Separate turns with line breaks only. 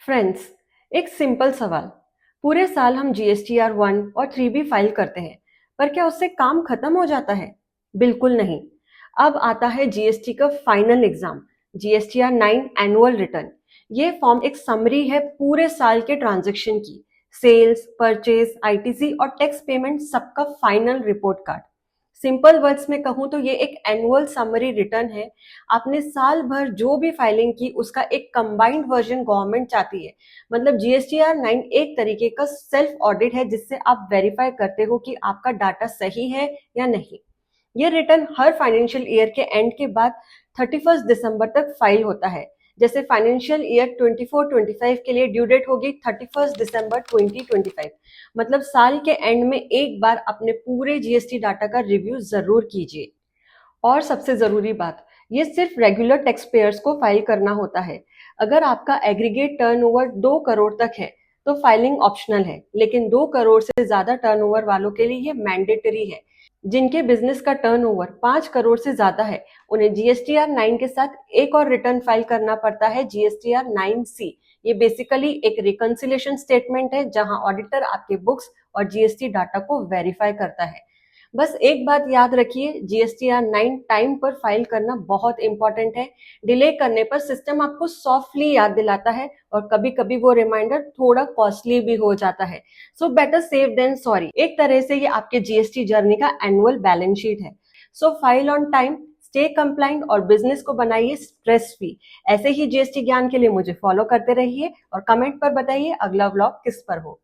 Friends, एक simple सवाल। पूरे साल हम जीएसटीआर 1 और 3 भी फाइल करते हैं, पर क्या उससे काम खत्म हो जाता है? बिल्कुल नहीं। अब आता है जीएसटी का final exam, GSTR 9 annual return. ये फॉर्म एक समरी है पूरे साल के ट्रांजैक्शन की, सेल्स, परचेज, आईटीसी और टैक्स पेमेंट सबका final report card. Simple words में कहूं तो ये एक एनुअल समरी रिटर्न है। आपने साल भर जो भी फाइलिंग की उसका एक कंबाइंड वर्जन गवर्नमेंट चाहती है। मतलब जीएसटीआर 9 एक तरीके का सेल्फ ऑडिट है जिससे आप वेरीफाई करते हो कि आपका डाटा सही है या नहीं। ये रिटर्न हर फाइनेंशियल ईयर के एंड के बाद 31 दिसंबर तक फाइल होता है। जैसे फाइनेंशियल ईयर 24-25 के लिए ड्यू डेट होगी 31 दिसंबर 2025। मतलब साल के एंड में एक बार अपने पूरे जीएसटी डाटा का रिव्यू जरूर कीजिए। और सबसे जरूरी बात, ये सिर्फ रेगुलर टैक्स पेयर्स को फाइल करना होता है। अगर आपका एग्रीगेट टर्नओवर 2 करोड़ तक है तो फाइलिंग ऑप्शनल है, लेकिन 2 करोड़ से ज्यादा टर्नओवर वालों के लिए ये मैंडेटरी है। जिनके बिजनेस का टर्नओवर 5 करोड़ से ज्यादा है उन्हें जीएसटीआर 9 के साथ एक और रिटर्न फाइल करना पड़ता है, जीएसटीआर 9C। ये बेसिकली एक रिकंसिलिएशन स्टेटमेंट है जहां ऑडिटर आपके बुक्स और जीएसटी डाटा को वेरीफाई करता है। बस एक बात याद रखिए, जीएसटीआर 9 टाइम पर फाइल करना बहुत इंपॉर्टेंट है। डिले करने पर सिस्टम आपको सॉफ्टली याद दिलाता है और कभी कभी वो रिमाइंडर थोड़ा कॉस्टली भी हो जाता है। So better safe than sorry. एक तरह से ये आपके जीएसटी जर्नी का एनुअल बैलेंस शीट है। So file on time, stay compliant और बिजनेस को बनाइए स्ट्रेस फ्री। ऐसे ही जीएसटी ज्ञान के लिए मुझे फॉलो करते रहिए और कमेंट पर बताइए अगला व्लॉग किस पर हो।